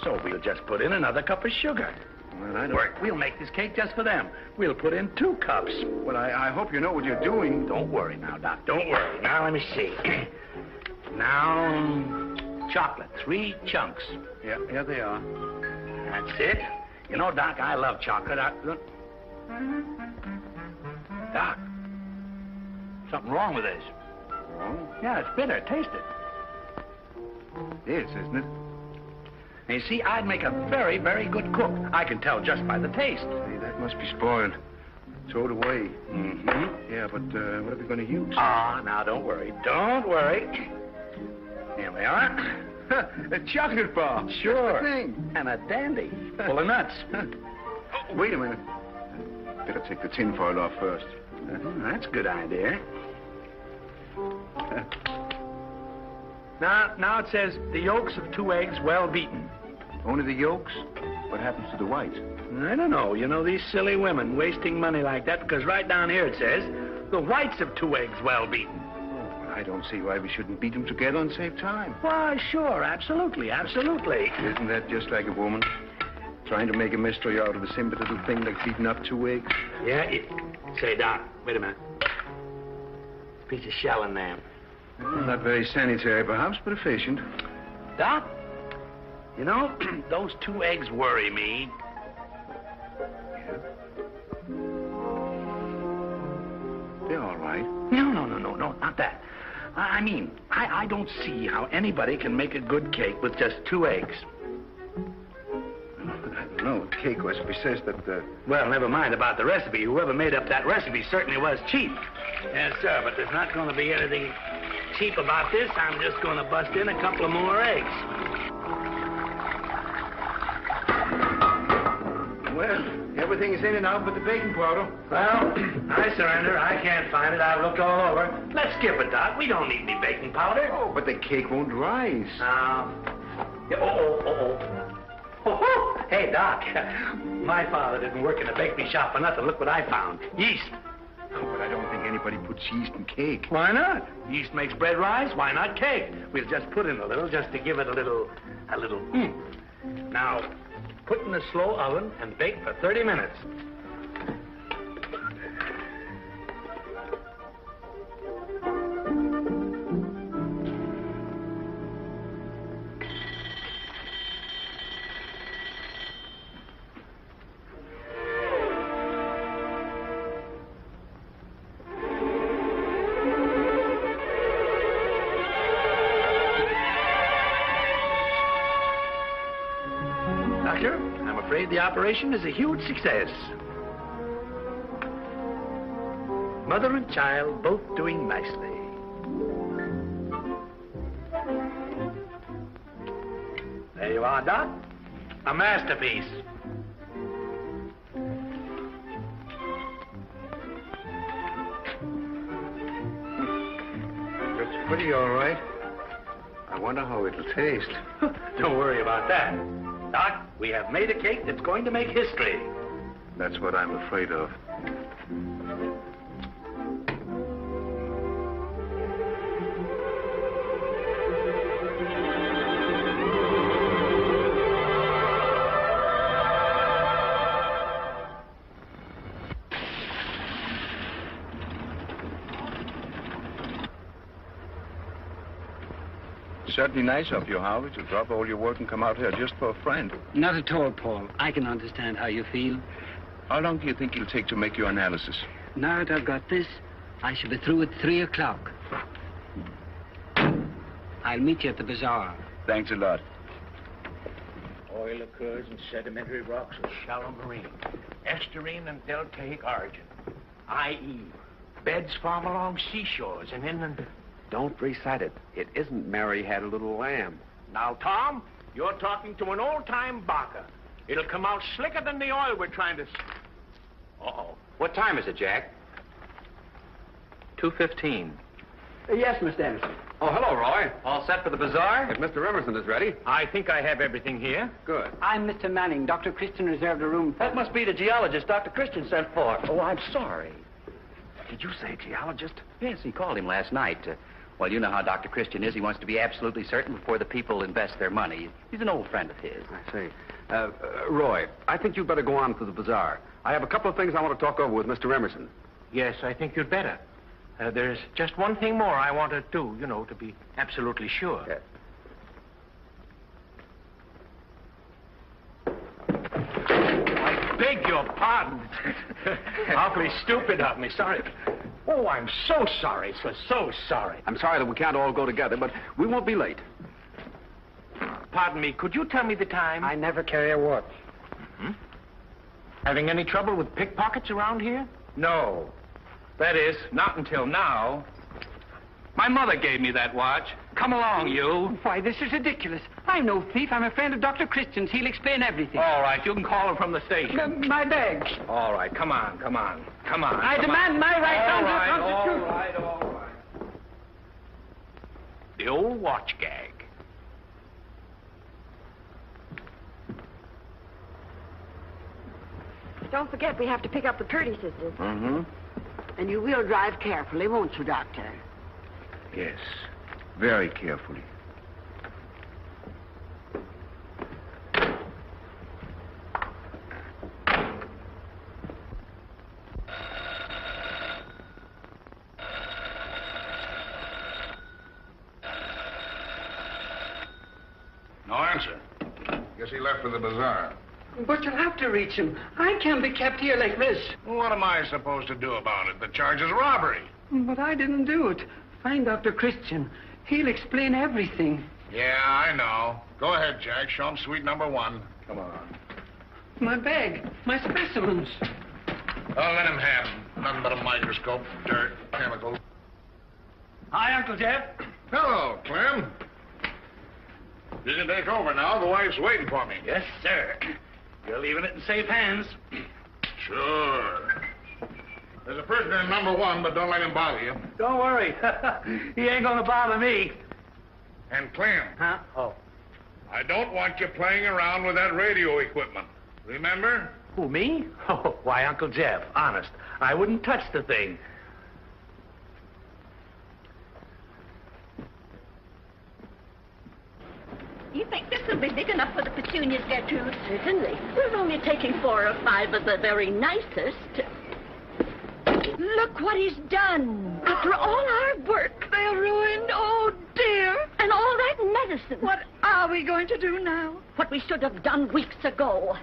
So we'll just put in another cup of sugar. Well, I don't... We'll make this cake just for them. We'll put in 2 cups. Well, I hope you know what you're doing. Don't worry now, Doc. Don't worry. Now, let me see. Now, chocolate. 3 chunks. Yeah, here they are. That's it. You know, Doc, I love chocolate. Doc, something wrong with this. Wrong? Yeah, it's bitter. Taste it. It is, isn't it? Now, you see, I'd make a very, very good cook. I can tell just by the taste. Hey, that must be spoiled. Throw it away. Mm-hmm. Yeah, but what are we going to use? Now, don't worry. Don't worry. Here we are. A chocolate bar. Sure. That's the thing. And a dandy. Full of nuts. Oh, wait a minute. Better take the tin foil off first. That's a good idea. Now it says the yolks of 2 eggs well beaten. Only the yolks? What happens to the whites? I don't know. You know, these silly women wasting money like that, because right down here it says the whites of 2 eggs well beaten. Oh, I don't see why we shouldn't beat them together and save time. Why, sure. Absolutely. Absolutely. Isn't that just like a woman? Trying to make a mystery out of a simple little thing like beating up 2 eggs? Yeah, Say, Doc, wait a minute. Piece of shell in there. Not very sanitary, perhaps, but efficient. Doc, you know, those 2 eggs worry me. Yeah? I don't see how anybody can make a good cake with just 2 eggs. I don't know. Cake recipe says that... Well, never mind about the recipe. Whoever made up that recipe certainly was cheap. Yes, sir, but there's not going to be anything cheap about this. I'm just going to bust in a couple of more eggs. Well, everything is in and out but the baking powder. Well, I surrender. I can't find it. I've looked all over. Let's skip it, Doc. We don't need any baking powder. Oh, but the cake won't rise. Oh, hey, Doc. My father didn't work in a bakery shop for nothing. Look what I found. Yeast. Oh, but I don't think anybody puts yeast in cake. Why not? Yeast makes bread rise. Why not cake? We'll just put in a little just to give it a little Now, put in a slow oven and bake for 30 minutes. The operation is a huge success. Mother and child both doing nicely. There you are, Doc. A masterpiece. It's pretty all right. I wonder how it'll taste. Don't worry about that. Doc, we have made a cake that's going to make history. That's what I'm afraid of. Certainly nice of you, Howard, to drop all your work and come out here just for a friend. Not at all, Paul. I can understand how you feel. How long do you think it'll take to make your analysis? Now that I've got this, I shall be through at 3 o'clock. I'll meet you at the bazaar. Thanks a lot. Oil occurs in sedimentary rocks of shallow marine, estuarine and deltaic origin, i.e., beds form along seashores and inland... Don't recite it. It isn't Mary Had a Little Lamb. Now, Tom, you're talking to an old-time barker. It'll come out slicker than the oil we're trying to... Uh-oh. What time is it, Jack? 2:15. Yes, Mr. Emerson. Oh, hello, Roy. All set for the bazaar? If Mr. Emerson is ready. I think I have everything here. Good. I'm Mr. Manning. Dr. Christian reserved a room. That must be the geologist Dr. Christian sent for. Oh, I'm sorry. Did you say geologist? Yes, he called him last night. Well, you know how Dr. Christian is. He wants to be absolutely certain before the people invest their money. He's an old friend of his. I see. Roy, I think you'd better go on to the bazaar. I have a couple of things I want to talk over with Mr. Emerson. Yes, I think you'd better. There's just one thing more I want to do, to be absolutely sure. Yes. I beg your pardon. Awfully stupid of me. Sorry. Oh, I'm so sorry, sir. So sorry. I'm sorry that we can't all go together, but we won't be late. Pardon me. Could you tell me the time? I never carry a watch. Mm-hmm. Having any trouble with pickpockets around here? No. That is, not until now. My mother gave me that watch. Come along, you. Why, this is ridiculous. I'm no thief. I'm a friend of Dr. Christian's. He'll explain everything. All right, you can call him from the station. My bags. All right, come on. I demand my right under the Constitution. All right. The old watch gag. Don't forget we have to pick up the Purdy sisters. Mm-hmm. And you will drive carefully, won't you, Doctor? Yes, very carefully. No answer. Guess he left for the bazaar. But you'll have to reach him. I can't be kept here like this. What am I supposed to do about it? The charge is robbery. But I didn't do it. Find Dr. Christian. He'll explain everything. Yeah, I know. Go ahead, Jack. Show him suite number 1. Come on. My bag. My specimens. Oh, let him have them. Nothing but a microscope, dirt, chemicals. Hi, Uncle Jeff. Hello, Clem. You can take over now. The wife's waiting for me. Yes, sir. You're leaving it in safe hands. Sure. There's a prisoner in number 1, but don't let him bother you. Don't worry. He ain't gonna bother me. And Clem. Huh? Oh. I don't want you playing around with that radio equipment. Remember? Who, me? Oh, why, Uncle Jeff, honest, I wouldn't touch the thing. You think this will be big enough for the petunias, Gertrude? Certainly. We're only taking 4 or 5 of the very nicest. Look what he's done. After all our work, they're ruined. Oh, dear. And all that medicine. What are we going to do now? What we should have done weeks ago.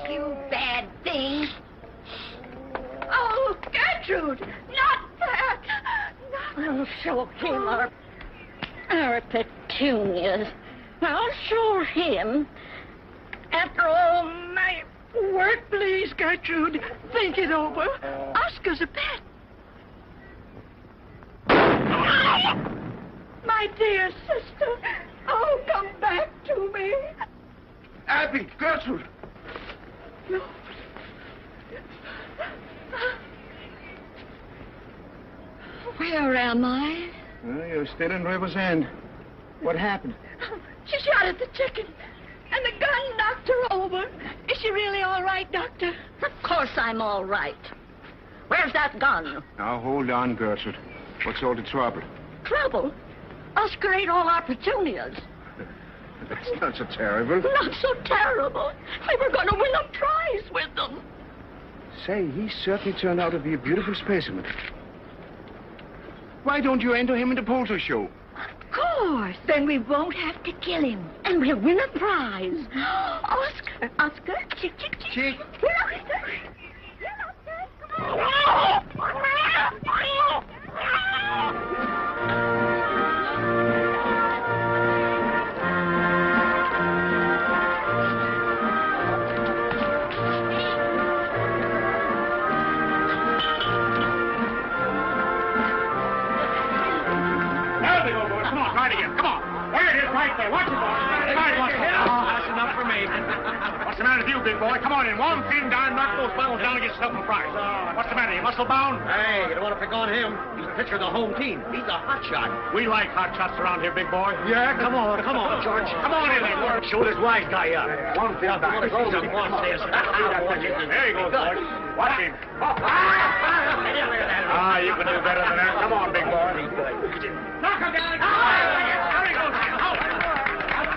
You bad thing. Oh, Gertrude, not that. I'll show him our petunias. I'll show him. After all my work, please, Gertrude, think it over. Oscar's a pet. My dear sister, oh, come back to me. Abby, Gertrude. No. Where am I? Well, you're still in River's End. What happened? She shot at the chicken, and the gun knocked her over. Is she really all right, Doctor? Of course I'm all right. Where's that gun? Now, hold on, Gertrude. What's all the trouble? Trouble? Oscar ate all our petunias. That's not so terrible. Not so terrible. We were going to win a prize with them. Say, he certainly turned out to be a beautiful specimen. Why don't you enter him in the poultry show? Of course. Then we won't have to kill him. And we'll win a prize. Oscar. Oscar. Chick, chick, chick. Chick. Right there. Watch it, boy. That's enough for me. What's the matter with you, big boy? Come on in. One thin dime, knock those bottles down and get yourself a prize. What's the matter? You muscle bound? Hey, you don't want to pick on him. He's the pitcher of the home team. He's a hot shot. We like hot shots around here, big boy. Yeah, come on, George. Come on in there. Show this wise guy up. One thin dime. There you go, boy. Watch him. You can do better than that. Come on, big boy. Knock him down. There he goes.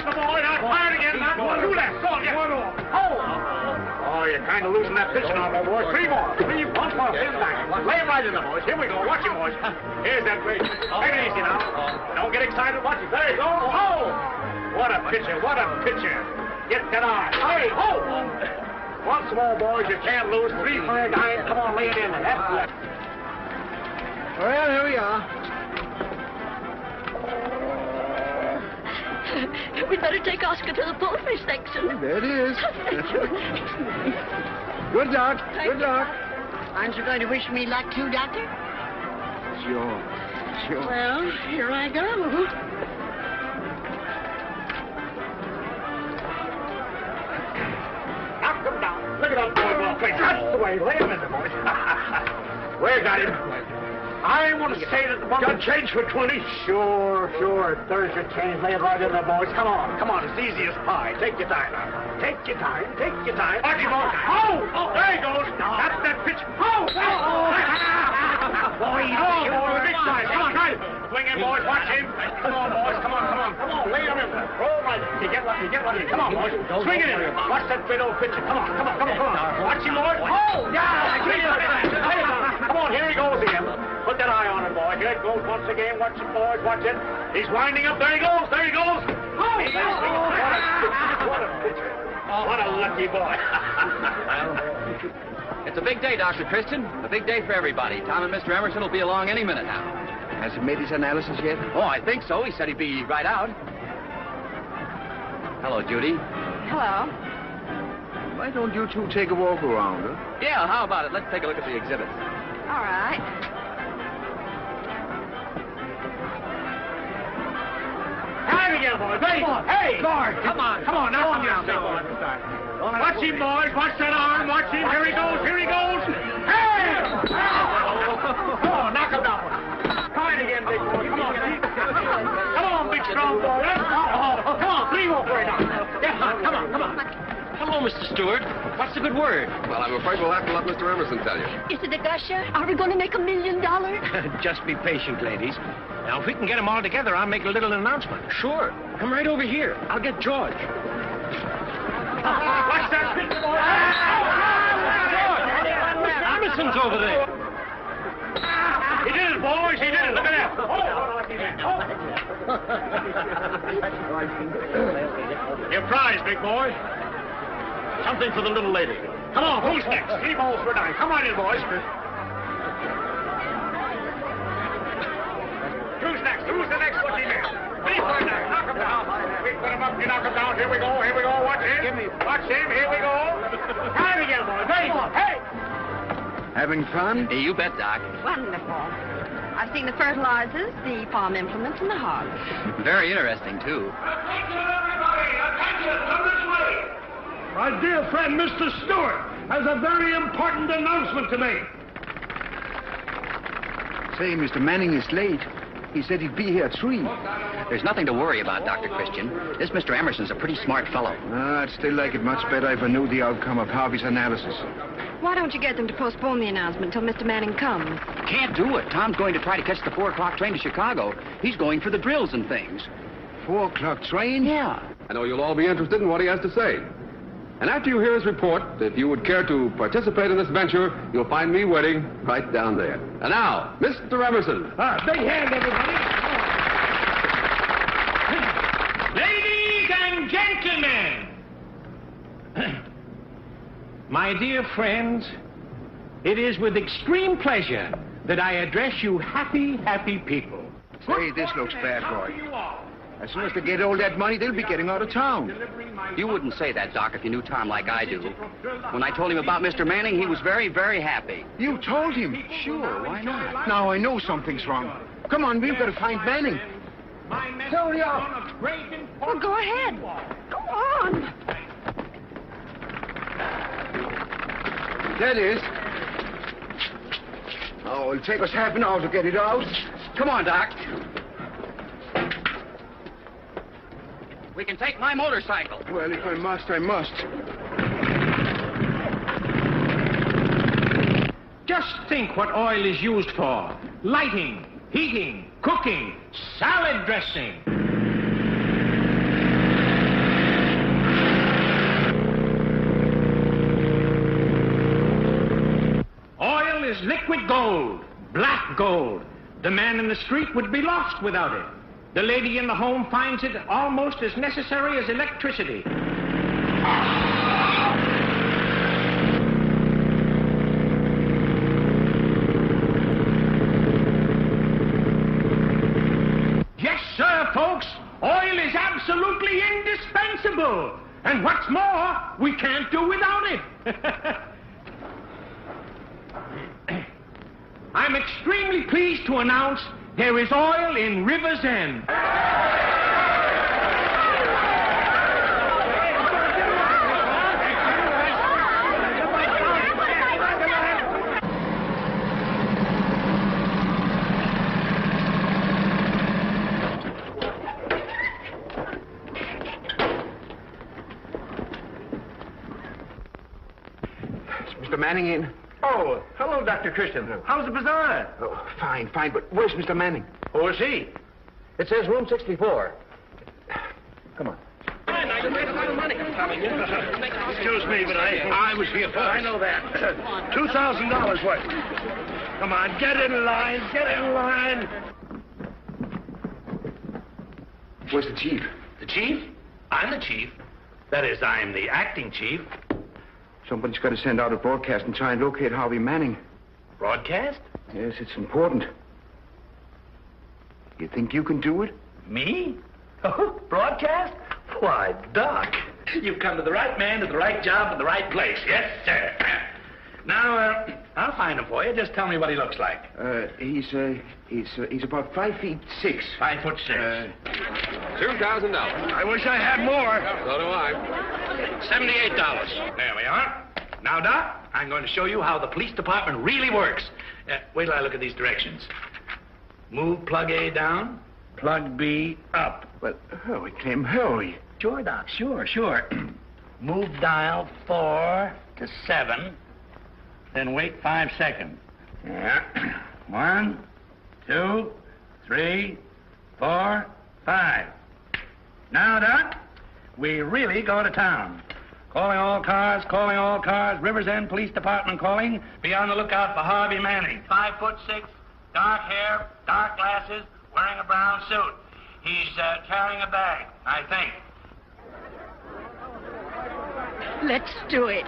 The boy, now fired again. Two left. Go on, yeah. Oh, you're kind of losing that pitching on there, boys. 3 more. 3, 1 more. Lay him right in there, boys. Here we go. Watch him, boys. Here's that great. Take it easy now. Don't get excited. Watch it. There you go. Oh! What a pitcher. What a pitcher. Get that eye. Hey, ho! Once more, boys. You can't lose. 3 for a dime. Come on, lay it in there. That's left. Well, here we are. We'd better take Oscar to the poultry section. There it is. Good luck. Good luck. Aren't you going to wish me luck too, Doctor? Sure. Well, here I go. Knock him down. Look at that boy, well played. That's the way. Lay him in there, boys. Where got him? I want to say that the bump got change for 20. Sure. There's your change. Lay it right in there, boys. Come on. It's easy as pie. Take your time now. Take your time. Watch him, boys. Oh, there he goes. That's that pitch. Oh! Boy, big time. Come on, right. Swing in, boys. Watch him. Come on, boys. Come on. Lay him in there. Roll right. You get lucky. Come on, boys. Swing it in. Watch that big old pitcher. Come on. Watch him, boys. Oh! Yeah! Come on, here he goes again. Put that eye on him, boy. Here it goes once again. Watch it, boys. Watch it. He's winding up. There he goes. Oh! What a pitcher. What a lucky boy. It's a big day, Dr. Christian. A big day for everybody. Tom and Mr. Emerson will be along any minute now. Has he made his analysis yet? Oh, I think so. He said he'd be right out. Hello, Judy. Hello. Why don't you two take a walk around, huh? Yeah, how about it? Let's take a look at the exhibits. All right. Time again, boys. Hey, guard. Come on, now. Come on, boys. Watch him, boys. Watch that arm. Watch him. Here he goes. Hey! Come on, knock him down. Try it again, big boy. Come on. Come on, big strong boy. Come on, 3 more for it now. Yeah, come on. Hello, Mr. Stewart. What's the good word? Well, I'm afraid we'll have to let Mr. Emerson tell you. Is it a gusher? Are we going to make $1 million? Just be patient, ladies. Now, if we can get them all together, I'll make a little announcement. Sure. Come right over here. I'll get George. Watch that pitch, boy. Mr. Emerson's over there. He did it, boys. He did it. Look at that. Your prize, big boy. Something for the little lady. Come on, who's next? 3 balls for 9. Come on in, boys. Who's next? Who's the next lucky man? 3 for 9. Knock him down. We put him up, you knock him down. Here we go. Watch him. Watch him. Here we go. Time again, boys. Hey! Having fun? Hey, you bet, Doc. Wonderful. I've seen the fertilizers, the farm implements, and the hogs. Very interesting, too. Attention, everybody! Attention! Come this way! My dear friend, Mr. Stewart, has a very important announcement to make. Say, Mr. Manning is late. He said he'd be here at 3. There's nothing to worry about, Dr. Christian. This Mr. Emerson's a pretty smart fellow. I'd still like it much better if I knew the outcome of Harvey's analysis. Why don't you get them to postpone the announcement till Mr. Manning comes? Can't do it. Tom's going to try to catch the 4 o'clock train to Chicago. He's going for the drills and things. 4 o'clock train? Yeah. I know you'll all be interested in what he has to say. And after you hear his report, if you would care to participate in this venture, you'll find me waiting right down there. And now, Mr. Emerson. Big hand, everybody. Ladies and gentlemen, my dear friends, it is with extreme pleasure that I address you happy people. Say, this looks bad, boy. As soon as they get all that money, they'll be getting out of town. You wouldn't say that, Doc, if you knew Tom like I do. When I told him about Mr. Manning, he was very, very happy. You told him? Sure, why not? Now I know something's wrong. Come on, we've got to find Manning. Hurry up. Well, go ahead. Go on. There it is. Oh, it'll take us half an hour to get it out. Come on, Doc. We can take my motorcycle. Well, if I must, I must. Just think what oil is used for. Lighting, heating, cooking, salad dressing. Oil is liquid gold, black gold. The man in the street would be lost without it. The lady in the home finds it almost as necessary as electricity. Yes, sir, folks. Oil is absolutely indispensable. And what's more, we can't do without it. I'm extremely pleased to announce there is oil in River's End. Is Mr. Manning in? Oh, hello, Dr. Christian. How's the bazaar? Oh, fine, but where's Mr. Manning? Who is he? It says room 64. Come on. Excuse me, but I was here first. I know that. $2,000 worth. Come on, get in line, get in line. Where's the chief? The chief? I'm the chief. That is, I'm the acting chief. Somebody's got to send out a broadcast and try and locate Harvey Manning. Broadcast? Yes, it's important. You think you can do it? Me? Oh, broadcast? Why, Doc, you've come to the right man, to the right job, at the right place. Yes, sir. Now, I'll find him for you. Just tell me what he looks like. He's about 5'6". 5'6". $2,000. I wish I had more. So do I. $78. There we are. Now, Doc, I'm going to show you how the police department really works. Wait till I look at these directions. Move plug A down, plug B up. Well, hurry, Clem, hurry. Sure, Doc, sure. Move dial 4 to 7, then wait 5 seconds. Yeah. 1, 2, 3, 4, 5. Now, Doc, we really go to town. Calling all cars, Rivers End Police Department calling. Be on the lookout for Harvey Manning. 5'6", dark hair, dark glasses, wearing a brown suit. He's carrying a bag, I think. Let's do it.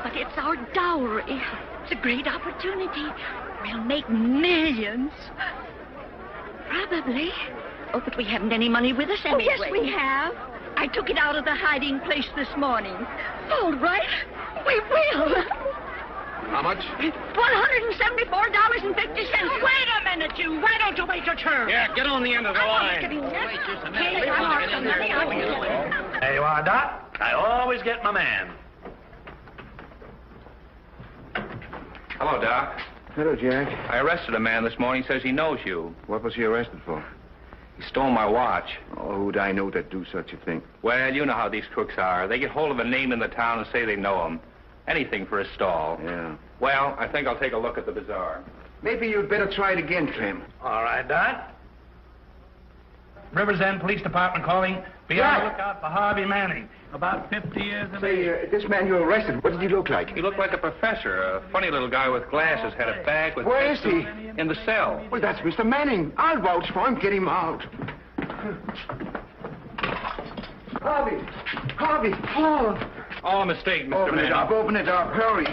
But it's our dowry. It's a great opportunity. We'll make millions. Probably. Oh, but we haven't any money with us anyway. Oh, yes, we have. I took it out of the hiding place this morning. All right. We will. How much? $174.50. Wait a minute, you. Why don't you wait your turn? Yeah, get on the end of the line. Wait just a minute. There you are, Doc. I always get my man. Hello, Doc. Hello, Jack. I arrested a man this morning. He says he knows you. What was he arrested for? He stole my watch. Oh, who'd I know that'd do such a thing? Well, you know how these crooks are. They get hold of a name in the town and say they know him. Anything for a stall. Yeah. Well, I think I'll take a look at the bazaar. Maybe you'd better try it again, Clem. All right, Doc. Rivers End Police Department calling. Be on the lookout for Harvey Manning. About 50 years of age. Say, this man you arrested, what did he look like? He looked like a professor, a funny little guy with glasses, had a bag with... Where is he? In the cell. Well, that's Mr. Manning. I'll vouch for him. Get him out. Harvey! Oh! All a mistake, Mr. Open Manning. it up, open it up. Hurry.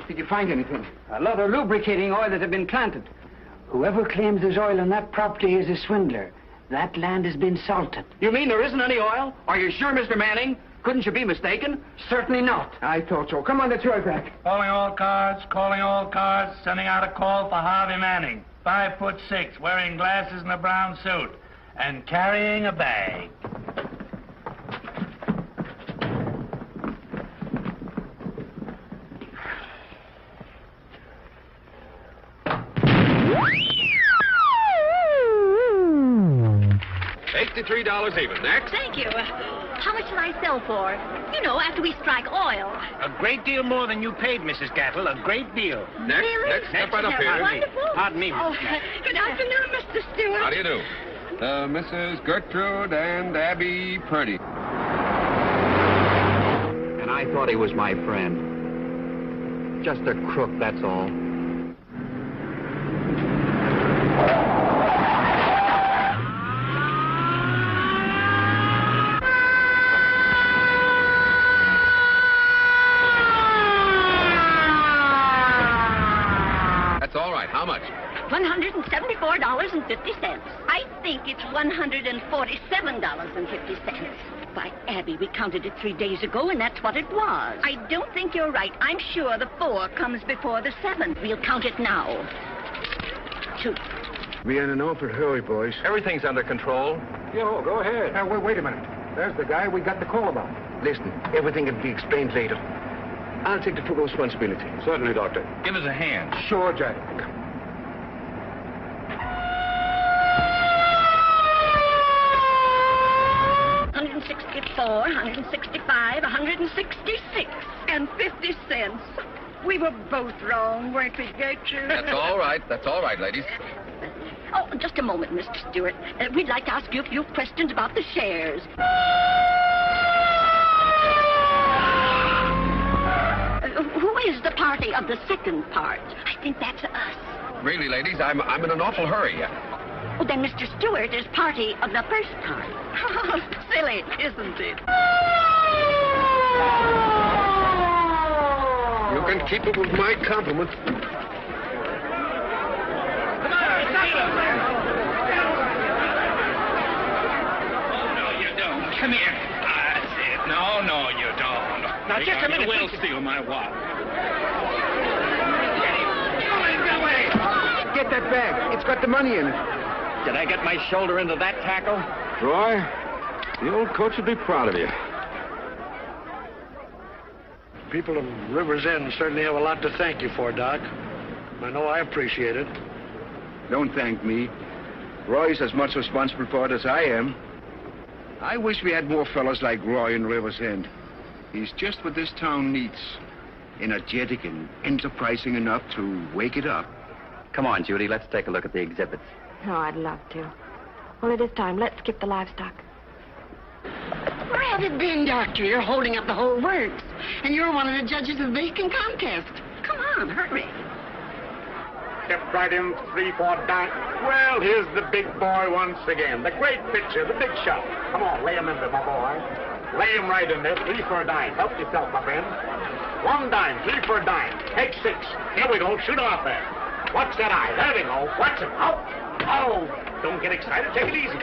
Did you find anything? A lot of lubricating oil that had been planted. Whoever claims there's oil on that property is a swindler. That land has been salted. You mean there isn't any oil? Are you sure, Mr. Manning? Couldn't you be mistaken? Certainly not. I thought so. Come on, let's hurry back. Calling all cars, sending out a call for Harvey Manning. 5'6", wearing glasses and a brown suit, and carrying a bag. $83 even. Next. Thank you. How much shall I sell for? You know, after we strike oil. A great deal more than you paid, Mrs. Gattle. A great deal. Next, Really? next. Step right up here. Wonderful. Pardon me, Oh, good afternoon, Mr. Stewart. How do you do? Mrs. Gertrude and Abby Purdy. And I thought he was my friend. Just a crook, that's all. That's all right. How much? $174.50. I think it's $147.50. By Abby, we counted it 3 days ago, and that's what it was. I don't think you're right. I'm sure the 4 comes before the 7. We'll count it now. 2. We're in an awful hurry, boys. Everything's under control. Yo, go ahead. Now, wait a minute. There's the guy we got the call about. Listen, everything can be explained later. I'll take the full responsibility. Certainly, Doctor. Give us a hand. Sure, Jack. $165, $166, and 50 cents. We were both wrong, weren't we, Gertrude? That's all right. That's all right, ladies. Oh, just a moment, Mr. Stewart. We'd like to ask you a few questions about the shares. Who is the party of the second part? I think that's us. Really, ladies, I'm in an awful hurry. Oh, then Mr. Stewart is party of the first part. silly, isn't it? You can keep it with my compliments. Come here. That's it. No, you don't. Now, just a minute. You will steal my watch. Get that bag. It's got the money in it. Did I get my shoulder into that tackle? Roy, the old coach would be proud of you. People of River's End certainly have a lot to thank you for, Doc. I know I appreciate it. Don't thank me. Roy's as much responsible for it as I am. I wish we had more fellows like Roy in River's End. He's just what this town needs. Energetic and enterprising enough to wake it up. Come on, Judy, let's take a look at the exhibits. Oh, I'd love to. Well, it is time. Let's skip the livestock. Where have you been, Doctor? You're holding up the whole works. And you're one of the judges of the baking contest. Come on, hurry. Stepped right in 3-4 down. Well, here's the big boy once again. The great pitcher, the big shot. Come on, lay him in there, my boy. Lay him right in there. 3 for a dime. Help yourself, my friend. 1 dime, 3 for a dime. Take 6. Here we go. Shoot off there. Watch that eye. There we go. Watch him. Out. Oh, don't get excited. Take it easy.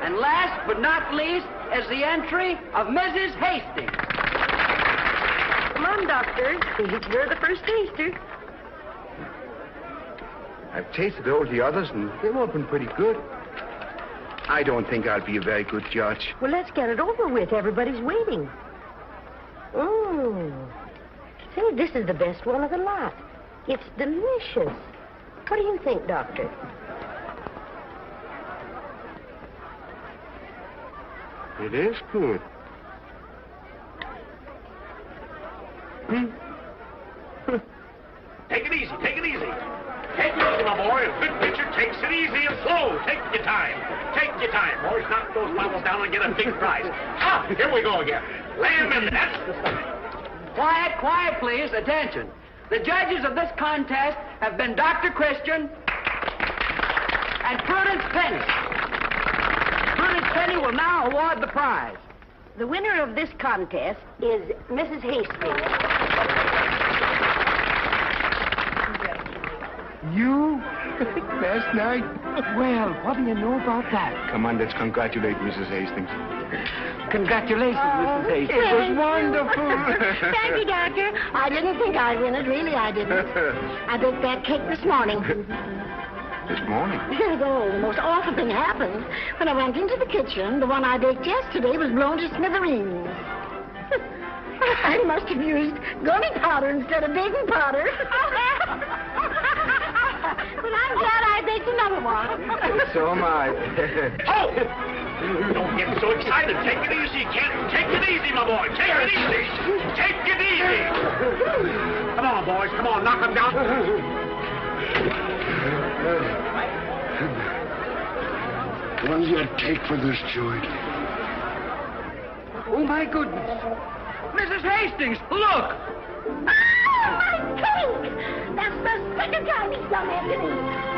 And last but not least is the entry of Mrs. Hastings. Come on, Doctor. You're the first taster. I've tasted all the others, and they've all been pretty good. I don't think I'll be a very good judge. Well, let's get it over with. Everybody's waiting. Say, this is the best one of the lot. It's delicious. What do you think, Doctor? It is good. Take it easy. Take it easy. Take it easy, my boy. A good pitcher takes it easy and slow. Take your time. Take your time, boys. Knock those bottles down and get a big prize. Ah, here we go again. Lay him in. That's the sign. Quiet, quiet, please. Attention. The judges of this contest have been Dr. Christian and Prudence Penny. Prudence Penny will now award the prize. The winner of this contest is Mrs. Hastings. You? Last night? Well, what do you know about that? Come on, let's congratulate Mrs. Hastings. Congratulations, Mrs. Hastings. It was wonderful. Thank you, Doctor. I didn't think I'd win it. Really, I didn't. I baked that cake this morning. This morning? Oh, the most awful thing happened. When I went into the kitchen, the one I baked yesterday was blown to smithereens. I must have used gummy powder instead of baking powder. But I'm glad I baked another one. So am I. Oh! Don't get so excited. Take it easy, Kenton. Take it easy, my boy. Take it easy. Take it easy. Come on, boys. Come on. Knock them down. What do you take for this joint? Oh, my goodness. Mrs. Hastings, look! Oh, my cake! That's the second time he's done that to me.